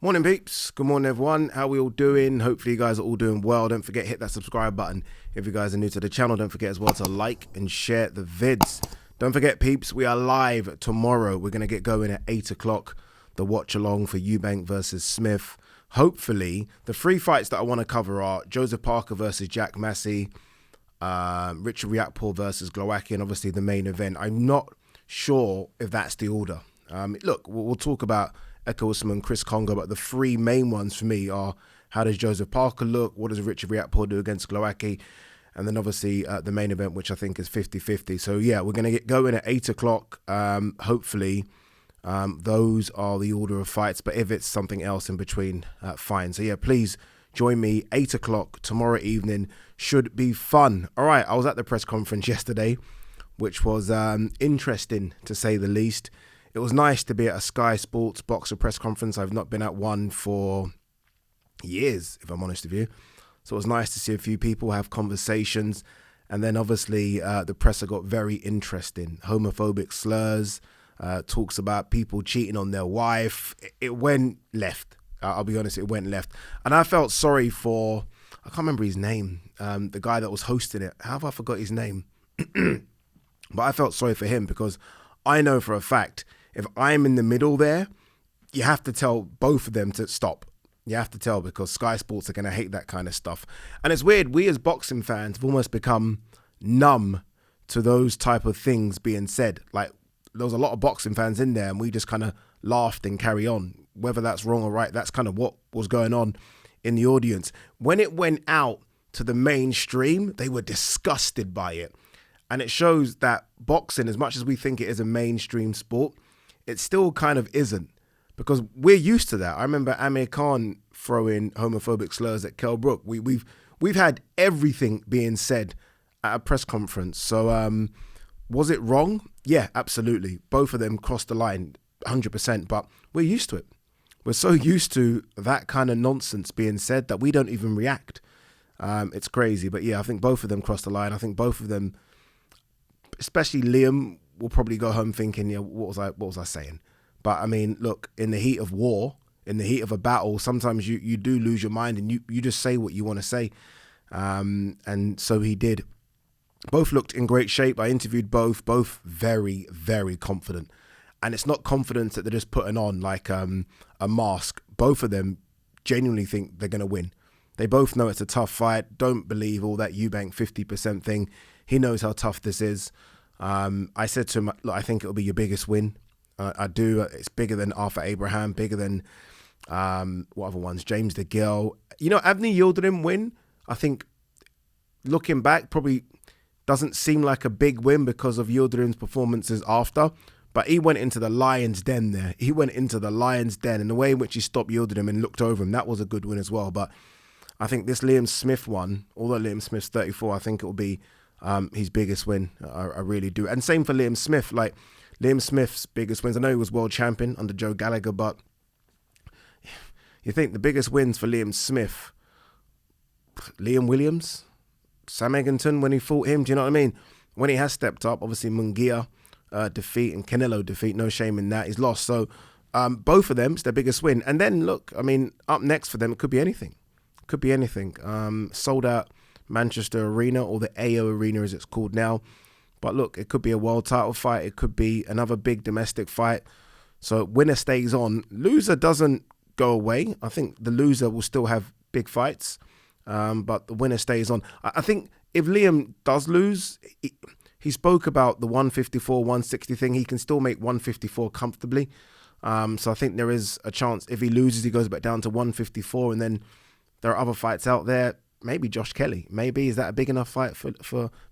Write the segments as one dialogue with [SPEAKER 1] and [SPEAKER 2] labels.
[SPEAKER 1] Morning peeps, good morning everyone, how we all doing? Hopefully you guys are all doing well. Don't forget, hit that subscribe button. If you guys are new to the channel, don't forget as well to like and share the vids. Don't forget peeps, we are live tomorrow. We're going to get going at 8 o'clock, the watch along for Eubank versus Smith. Hopefully, the three fights that I want to cover are Joseph Parker versus Jack Massey, Richard Riakporhe versus Glowacki, and obviously the main event. I'm not sure if that's the order. Look, we'll talk about Kell Brook and Chris Kongo, but the three main ones for me are: how does Joseph Parker look? What does Richard Riakporhe do against Glowacki? And then obviously the main event, which I think is 50-50. So yeah, we're going to get going at 8 o'clock. Hopefully those are the order of fights, but if it's something else in between, fine. So yeah, please join me 8 o'clock tomorrow evening. Should be fun. All right, I was at the press conference yesterday, which was interesting to say the least. It was nice to be at a Sky Sports boxer press conference. I've not been at one for years, if I'm honest with you. So it was nice to see a few people have conversations. And then obviously the presser got very interesting. Homophobic slurs, talks about people cheating on their wife. It went left. I'll be honest, it went left. And I felt sorry for, I can't remember his name, the guy that was hosting it. How have I forgot his name? But I felt sorry for him because I know for a fact, if I'm in the middle there, you have to tell both of them to stop. You have to tell, because Sky Sports are going to hate that kind of stuff. And it's weird, we as boxing fans have almost become numb to those type of things being said. Like, there was a lot of boxing fans in there and we just kind of laughed and carry on. Whether that's wrong or right, that's kind of what was going on in the audience. When it went out to the mainstream, they were disgusted by it. And it shows that boxing, as much as we think it is a mainstream sport, it still kind of isn't, because we're used to that. I remember Amir Khan throwing homophobic slurs at Kell Brook. We've had everything being said at a press conference. So was it wrong? Yeah, absolutely. Both of them crossed the line, 100%. But we're used to it. We're so used to that kind of nonsense being said that we don't even react. It's crazy. But yeah, I think both of them crossed the line. I think both of them, especially Liam, will probably go home thinking, yeah, what was I saying? But I mean, look, in the heat of war, in the heat of a battle, sometimes you do lose your mind and you just say what you want to say. And so he did. Both looked in great shape. I interviewed both very, very confident. And it's not confidence that they're just putting on like a mask. Both of them genuinely think they're going to win. They both know it's a tough fight. Don't believe all that Eubank 50% thing. He knows how tough this is. I said to him, look, I think it'll be your biggest win. I do. It's bigger than Arthur Abraham, bigger than what other ones? James DeGale. You know, Avni Yildirim win, I think, looking back, probably doesn't seem like a big win because of Yildirim's performances after. But he went into the lion's den there. He went into the lion's den, and the way in which he stopped Yildirim and looked over him, that was a good win as well. But I think this Liam Smith one, although Liam Smith's 34, I think it will be his biggest win. I really do. And same for Liam Smith. Like, Liam Smith's biggest wins, I know he was world champion under Joe Gallagher, but you think the biggest wins for Liam Smith, Liam Williams, Sam Eggington when he fought him, do you know what I mean? When he has stepped up, obviously Munguia defeat and Canelo defeat, no shame in that. He's lost. So both of them, it's their biggest win. And then look, I mean, up next for them, it could be anything. Could be anything. Sold out Manchester Arena, or the AO Arena as it's called now. But look, it could be a world title fight. It could be another big domestic fight. So winner stays on. Loser doesn't go away. I think the loser will still have big fights, but the winner stays on. I think if Liam does lose, he spoke about the 154, 160 thing. He can still make 154 comfortably. So I think there is a chance if he loses, he goes back down to 154, and then there are other fights out there. Maybe Josh Kelly. Maybe. Is that a big enough fight for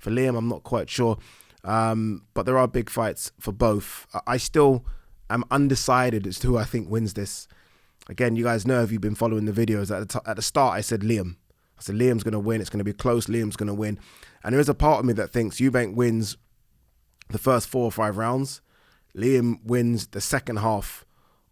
[SPEAKER 1] Liam? I'm not quite sure. But there are big fights for both. I still am undecided as to who I think wins this. Again, you guys know if you've been following the videos, at the start I said Liam. I said Liam's going to win. It's going to be close. Liam's going to win. And there is a part of me that thinks Eubank wins the first 4 or 5 rounds. Liam wins the second half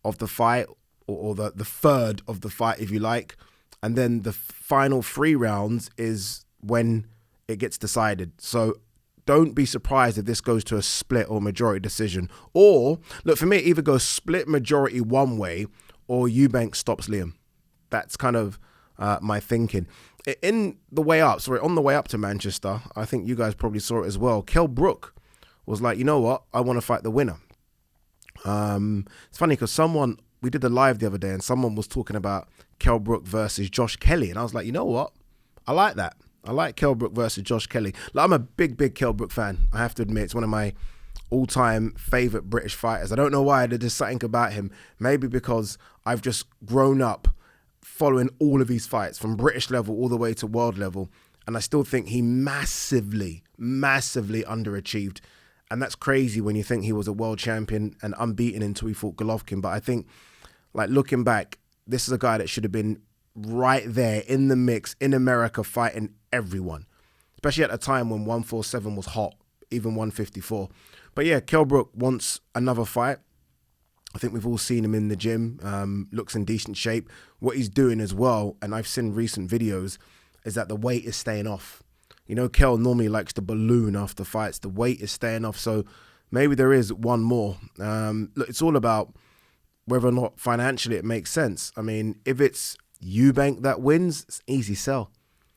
[SPEAKER 1] of the fight, or the third of the fight, if you like. And then the final 3 rounds is when it gets decided. So don't be surprised if this goes to a split or majority decision. Or, look, for me, it either goes split majority one way, or Eubank stops Liam. That's kind of my thinking. On the way up to Manchester, I think you guys probably saw it as well. Kell Brook was like, you know what? I want to fight the winner. It's funny because we did the live the other day and someone was talking about Kell Brook versus Josh Kelly. And I was like, you know what? I like that. I like Kell Brook versus Josh Kelly. Like, I'm a big Kell Brook fan. I have to admit, it's one of my all-time favourite British fighters. I don't know why. There's just something about him. Maybe because I've just grown up following all of his fights from British level all the way to world level. And I still think he massively underachieved. And that's crazy when you think he was a world champion and unbeaten until he fought Golovkin. But I think, like, looking back, this is a guy that should have been right there in the mix in America fighting everyone, especially at a time when 147 was hot, even 154. But yeah, Kell Brook wants another fight. I think we've all seen him in the gym, looks in decent shape. What he's doing as well, and I've seen recent videos, is that the weight is staying off. You know, Kell normally likes to balloon after fights. The weight is staying off, so maybe there is one more. Look, it's all about whether or not financially it makes sense. I mean, if it's Eubank that wins, it's an easy sell.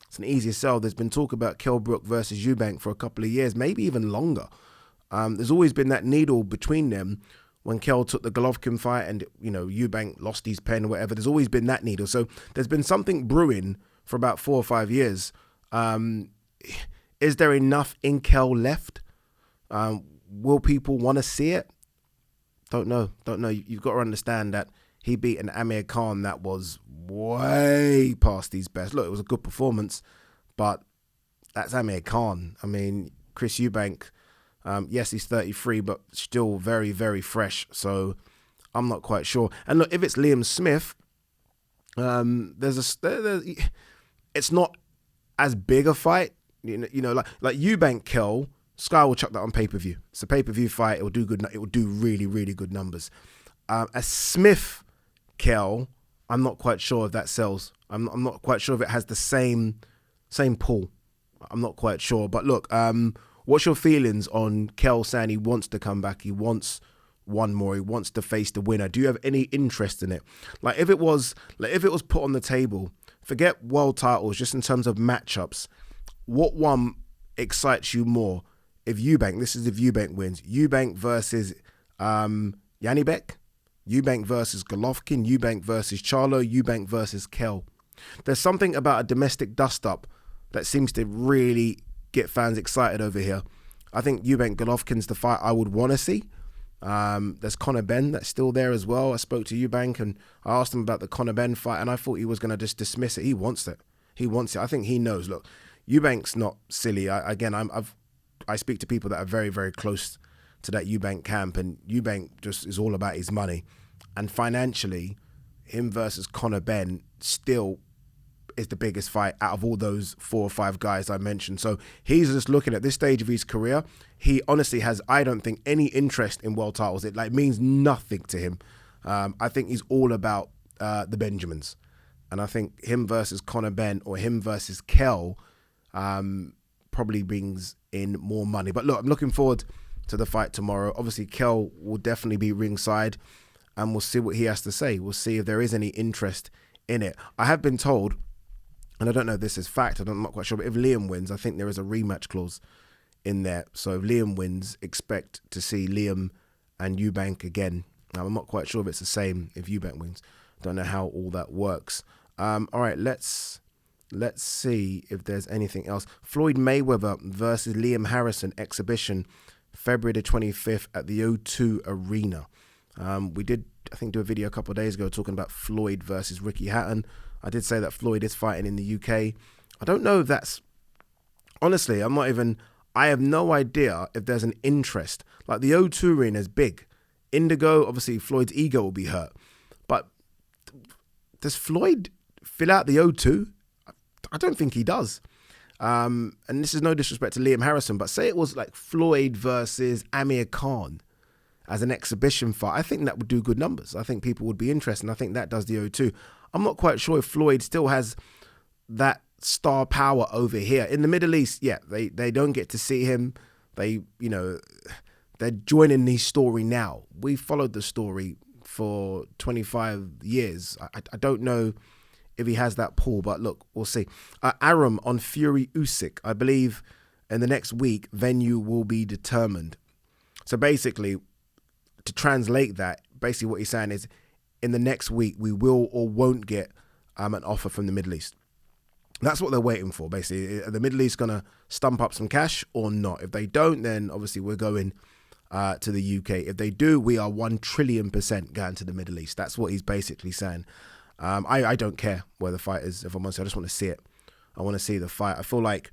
[SPEAKER 1] It's an easier sell. There's been talk about Kell Brook versus Eubank for a couple of years, maybe even longer. There's always been that needle between them. When Kell took the Golovkin fight and, you know, Eubank lost his pen or whatever, there's always been that needle. So there's been something brewing for about 4 or 5 years. Is there enough in Kell left? Will people want to see it? Don't know. You've got to understand that he beat an Amir Khan that was way past his best. Look, it was a good performance, but that's Amir Khan. I mean, Chris Eubank, yes, he's 33, but still very, very fresh. So I'm not quite sure. And look, if it's Liam Smith, it's not as big a fight. You know, like Eubank Kell, Sky will chuck that on pay-per-view. It's a pay-per-view fight. It will do good. It will do really, really good numbers. A Smith Kell, I'm not quite sure if that sells. I'm not quite sure if it has the same pull. I'm not quite sure. But look, what's your feelings on Kell saying he wants to come back? He wants one more. He wants to face the winner. Do you have any interest in it? Like if it was put on the table, forget world titles, just in terms of matchups, what one excites you more? If Eubank wins, Eubank versus Janibek, Eubank versus Golovkin, Eubank versus Charlo, Eubank versus Kell. There's something about a domestic dust-up that seems to really get fans excited over here. I think Eubank Golovkin's the fight I would want to see. There's Conor Benn that's still there as well. I spoke to Eubank and I asked him about the Conor Benn fight and I thought he was going to just dismiss it. He wants it. I think he knows. Look, Eubank's not silly. I speak to people that are very, very close to that Eubank camp, and Eubank just is all about his money. And financially, him versus Conor Benn still is the biggest fight out of all those 4 or 5 guys I mentioned. So he's just looking at this stage of his career. He honestly has, I don't think, any interest in world titles. It means nothing to him. I think he's all about the Benjamins. And I think him versus Conor Benn or him versus Kell probably brings in more money. But look, I'm looking forward to the fight tomorrow. Obviously, Kell will definitely be ringside and we'll see what he has to say. We'll see if there is any interest in it. I have been told, and I don't know if this is fact, I'm not quite sure, but if Liam wins, I think there is a rematch clause in there. So if Liam wins, expect to see Liam and Eubank again. Now, I'm not quite sure if it's the same if Eubank wins. Don't know how all that works. All right, let's see if there's anything else. Floyd Mayweather versus Liam Harrison exhibition, February the 25th at the O2 Arena. We did, I think, do a video a couple of days ago talking about Floyd versus Ricky Hatton. I did say that Floyd is fighting in the UK. I don't know if that's... Honestly, I have no idea if there's an interest. Like, the O2 Arena is big. Indigo, obviously, Floyd's ego will be hurt. But does Floyd fill out the O2? I don't think he does. And this is no disrespect to Liam Harrison, but say it was like Floyd versus Amir Khan as an exhibition fight. I think that would do good numbers. I think people would be interested, and I think that does the O2. I'm not quite sure if Floyd still has that star power over here. In the Middle East, yeah, they don't get to see him. They're joining the story now. We followed the story for 25 years. I don't know if he has that pull, but look, we'll see. Aram on Fury-Usyk. I believe in the next week, venue will be determined. So basically, to translate that, basically what he's saying is in the next week, we will or won't get an offer from the Middle East. That's what they're waiting for, basically. Are the Middle East going to stump up some cash or not? If they don't, then obviously we're going to the UK. If they do, we are 1 trillion% going to the Middle East. That's what he's basically saying. I don't care where the fight is, if I'm honest. I just want to see it. I want to see the fight. I feel like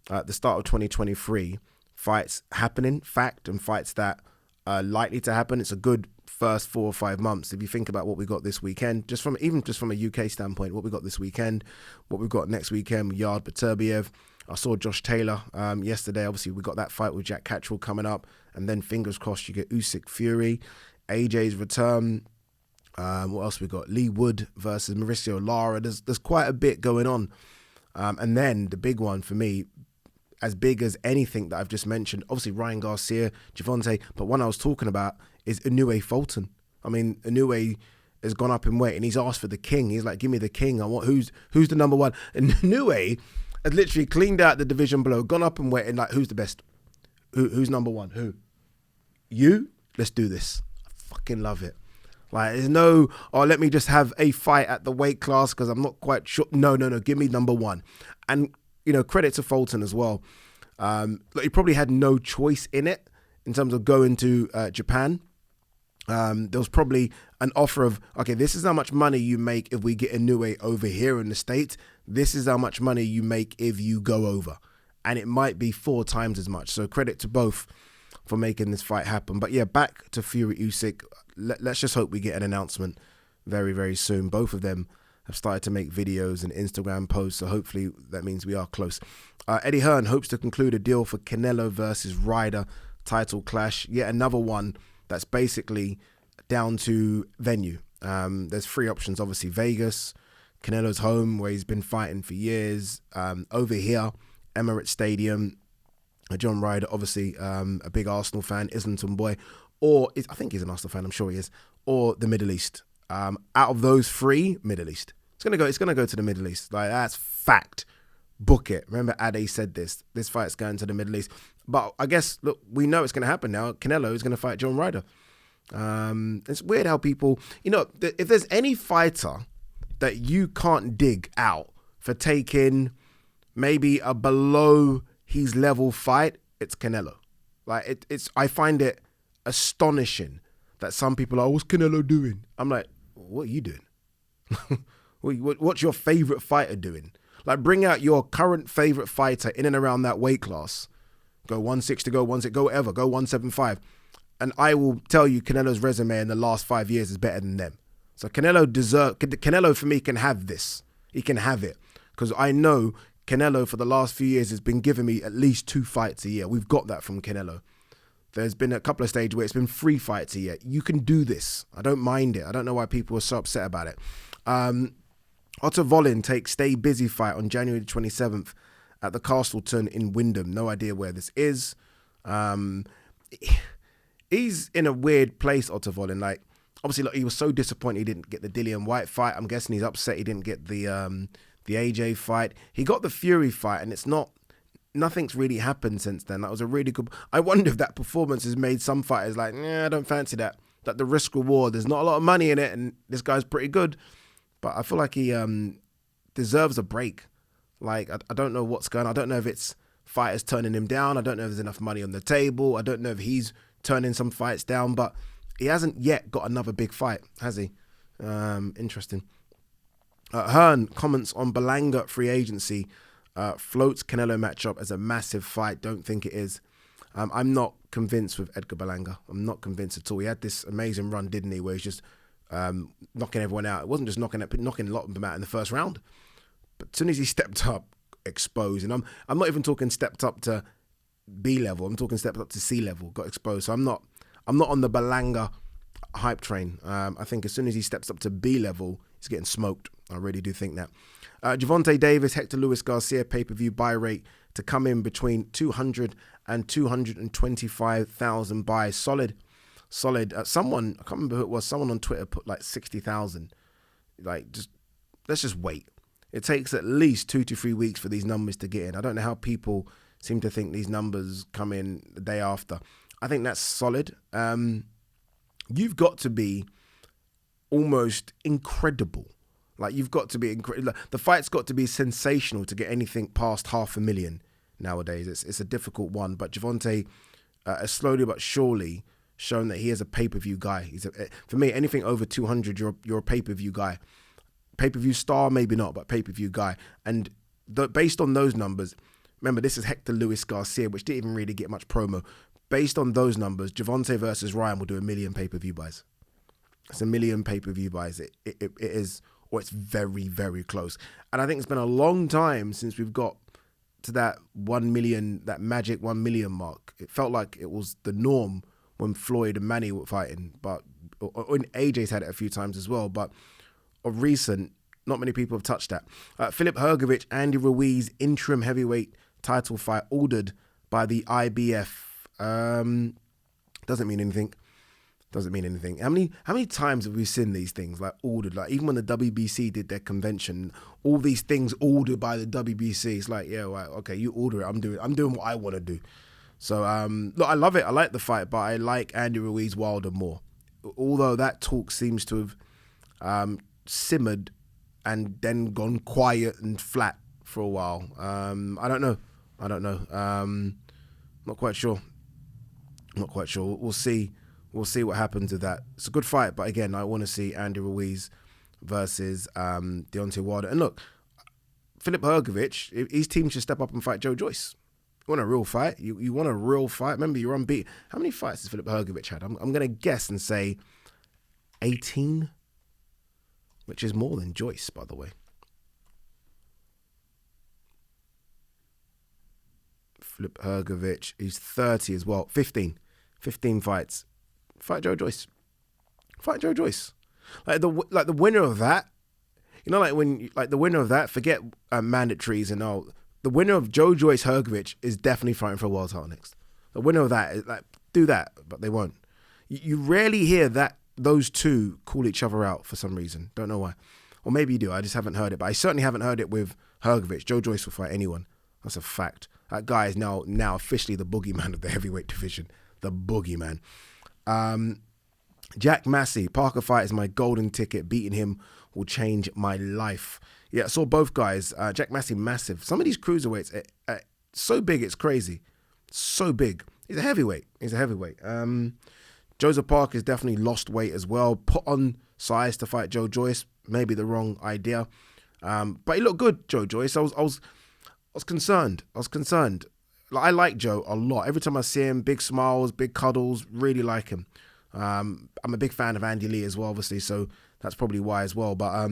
[SPEAKER 1] at the start of 2023, fights happening, fact, and fights that are likely to happen. It's a good first 4 or 5 months. If you think about what we got this weekend, just from a UK standpoint, what we got this weekend, what we've got next weekend with Yard Beterbiev. I saw Josh Taylor yesterday. Obviously, we got that fight with Jack Catterall coming up, and then fingers crossed you get Usyk Fury, AJ's return. What else we got? Lee Wood versus Mauricio Lara. There's quite a bit going on. And then the big one for me, as big as anything that I've just mentioned, obviously Ryan Garcia, Gervonta, but one I was talking about is Inoue Fulton. I mean, Inoue has gone up in weight and he's asked for the king. He's like, give me the king. I want who's the number one. And Inoue has literally cleaned out the division below, gone up in weight and like, who's the best? Who's number one? Who? You? Let's do this. I fucking love it. Like, there's no, let me just have a fight at the weight class because I'm not quite sure. No, give me number one. And, credit to Fulton as well. Look, he probably had no choice in it in terms of going to Japan. There was probably an offer of, okay, this is how much money you make if we get Inoue over here in the States. This is how much money you make if you go over. And it might be 4 times as much. So credit to both for making this fight happen. But yeah, back to Fury-Usyk. Let's just hope we get an announcement very, very soon. Both of them have started to make videos and Instagram posts, so hopefully that means we are close. Eddie Hearn hopes to conclude a deal for Canelo versus Ryder title clash. Yet another one that's basically down to venue. There's 3 options, obviously. Vegas, Canelo's home, where he's been fighting for years. Over here, Emirates Stadium. John Ryder, obviously a big Arsenal fan, Islington boy. I think he's an Arsenal fan, I'm sure he is. Or the Middle East. Out of those 3, Middle East. It's gonna go to the Middle East. Like, that's fact. Book it. Remember Ade said this. This fight's going to the Middle East. But I guess, look, we know it's gonna happen now. Canelo is gonna fight John Ryder. It's weird how people, if there's any fighter that you can't dig out for taking maybe a below his level fight, it's Canelo. Like, I find it astonishing that some people are, what's Canelo doing? I'm like, what are you doing? What's your favorite fighter doing? Like, bring out your current favorite fighter in and around that weight class. Go 160, go 160, go whatever, go 175. And I will tell you Canelo's resume in the last 5 years is better than them. So Canelo for me can have this. He can have it. Because I know Canelo for the last few years has been giving me at least 2 fights a year. We've got that from Canelo. There's been a couple of stages where it's been 3 fights a year. You can do this. I don't mind it. I don't know why people are so upset about it. Otto Volin takes Stay Busy fight on January 27th at the Castleton in Wyndham. No idea where this is. He's in a weird place, Otto Volin. Like, obviously, look, he was so disappointed he didn't get the Dillian White fight. I'm guessing he's upset he didn't get the AJ fight. He got the Fury fight, and nothing's really happened since then. That was a really good. I wonder if that performance has made some fighters like, I don't fancy that. That the risk reward, there's not a lot of money in it, and this guy's pretty good. But I feel like he deserves a break. Like, I don't know what's going on. I don't know if it's fighters turning him down. I don't know if there's enough money on the table. I don't know if he's turning some fights down, but he hasn't yet got another big fight, has he? Interesting. Hearn comments on Berlanga free agency. Floats Canelo matchup as a massive fight. Don't think it is. I'm not convinced with Edgar Berlanga. I'm not convinced at all. He had this amazing run, didn't he, where he's just knocking everyone out. It wasn't just knocking a lot of them out in the first round. But as soon as he stepped up, exposed. And I'm not even talking stepped up to B level. I'm talking stepped up to C level, got exposed. So I'm not on the Berlanga hype train. I think as soon as he steps up to B level, he's getting smoked. I really do think that. Gervonta Davis, Hector Luis Garcia pay-per-view buy rate to come in between 200 and 225,000 buys. Solid solid. Someone, I can't remember who it was, someone on Twitter put like 60,000. Like, let's just wait. It takes at least 2 to 3 weeks for these numbers to get in. I don't know how people seem to think these numbers come in the day after. I think that's solid. You've got to be almost incredible. Like, you've got to be incredible. The fight's got to be sensational to get anything past 500,000 nowadays. It's a difficult one. But Gervonta, slowly but surely, shown that he is a pay-per-view guy. For me, anything over 200, you're a pay-per-view guy. Pay-per-view star, maybe not, but pay-per-view guy. And based on those numbers, remember, this is Hector Luis Garcia, which didn't even really get much promo. Based on those numbers, Gervonta versus Ryan will do 1 million pay-per-view buys. It's 1 million pay-per-view buys. It is, or it's very, very close. And I think it's been a long time since we've got to that 1 million, that magic 1 million mark. It felt like it was the norm when Floyd and Manny were fighting, but AJ's had it a few times as well. But of recent, not many people have touched that. Filip Hrgović, Andy Ruiz, interim heavyweight title fight ordered by the IBF. Doesn't mean anything. How many times have we seen these things like ordered? Like, even when the WBC did their convention, all these things ordered by the WBC. It's like, yeah, right, okay, you order it. I'm doing what I want to do. So look, I love it. I like the fight, but I like Andy Ruiz Wilder more. Although that talk seems to have simmered and then gone quiet and flat for a while. I don't know. Not quite sure. We'll see what happens with that. It's a good fight, but again, I want to see Andy Ruiz versus Deontay Wilder. And look, Filip Hrgović, his team should step up and fight Joe Joyce. You want a real fight? You want a real fight? Remember, you're unbeaten. How many fights has Filip Hrgović had? I'm going to guess and say 18, which is more than Joyce, by the way. Filip Hrgović, he's 30 as well. 15 fights. Fight Joe Joyce. Like the winner of that, the winner of that, forget mandatories and all. The winner of Joe Joyce Hrgović is definitely fighting for a world title next. The winner of that is do that, but they won't. You rarely hear that those two call each other out for some reason. Don't know why. Or maybe you do. I just haven't heard it. But I certainly haven't heard it with Hrgović. Joe Joyce will fight anyone. That's a fact. That guy is now officially the boogeyman of the heavyweight division. The boogeyman. Jack Massey, Parker fight is my golden ticket. Beating him will change my life. Yeah, I saw both guys. Jack Massey, massive. Some of these cruiserweights, so big, it's crazy. So big. He's a heavyweight. Joseph Parker has definitely lost weight as well. Put on size to fight Joe Joyce. Maybe the wrong idea. But he looked good, Joe Joyce. I was concerned. Like, I like Joe a lot. Every time I see him, big smiles, big cuddles, really like him. I'm a big fan of Andy Lee as well, obviously, so that's probably why as well. But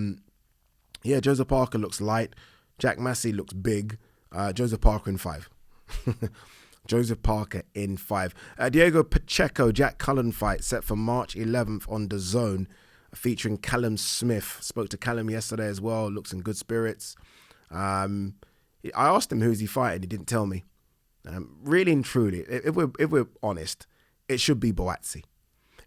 [SPEAKER 1] yeah, Joseph Parker looks light. Jack Massey looks big. Joseph Parker in 5. Joseph Parker in 5. Diego Pacheco, Jack Cullen fight set for March 11th on DAZN, featuring Callum Smith. Spoke to Callum yesterday as well. Looks in good spirits. I asked him who's he fighting. He didn't tell me. Really and truly, if we're honest, it should be Boatsi.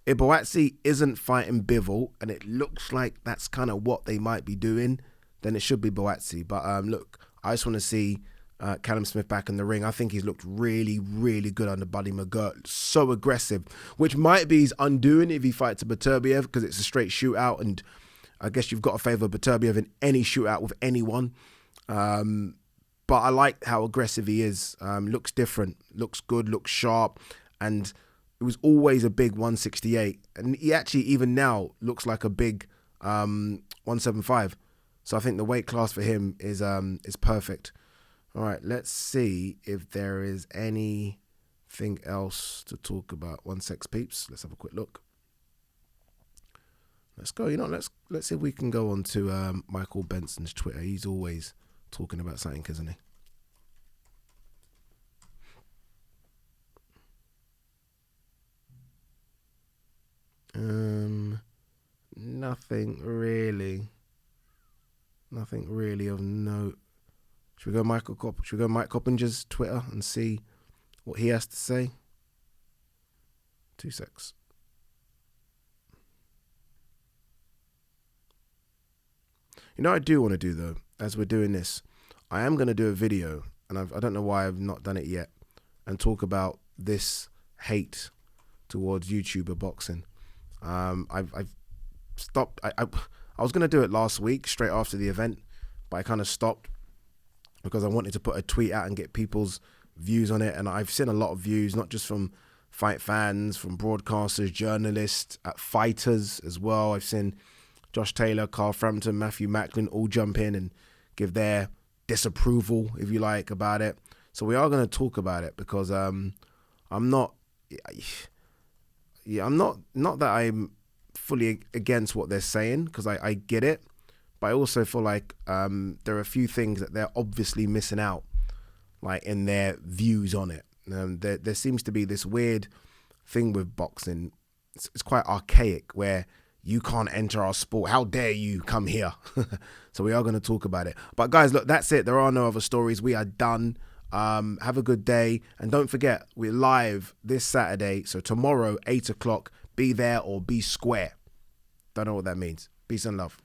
[SPEAKER 1] If Boatsi isn't fighting Bivol, and it looks like that's kind of what they might be doing, then it should be Boatsi. But look, I just want to see Callum Smith back in the ring. I think he's looked really, really good under Buddy McGirt. So aggressive, which might be his undoing if he fights a Beterbiev, because it's a straight shootout, and I guess you've got to favour Beterbiev in any shootout with anyone. But I like how aggressive he is. Looks different, looks good, looks sharp, and it was always a big 168. And he actually, even now, looks like a big 175. So I think the weight class for him is perfect. All right, let's see if there is anything else to talk about. One sec, peeps. Let's have a quick look. Let's go. Let's see if we can go on to Michael Benson's Twitter. He's always talking about something, isn't he? Nothing really of note. Should we go Mike Coppinger's Twitter and see what he has to say? 2 secs. You know what I do want to do though, as we're doing this, I am going to do a video, and I don't know why I've not done it yet, and talk about this hate towards YouTuber boxing. I've stopped. I was going to do it last week, straight after the event, but I kind of stopped because I wanted to put a tweet out and get people's views on it. And I've seen a lot of views, not just from fight fans, from broadcasters, journalists, fighters as well. I've seen Josh Taylor, Carl Frampton, Matthew Macklin all jump in and give their disapproval, if you like, about it. So we are going to talk about it because I'm not that I'm fully against what they're saying, because I get it, but I also feel like there are a few things that they're obviously missing out, like in their views on it. There seems to be this weird thing with boxing. It's quite archaic, where you can't enter our sport. How dare you come here? So we are going to talk about it. But guys, look, that's it. There are no other stories. We are done. Have a good day. And don't forget, we're live this Saturday. So tomorrow, 8 o'clock, be there or be square. Don't know what that means. Peace and love.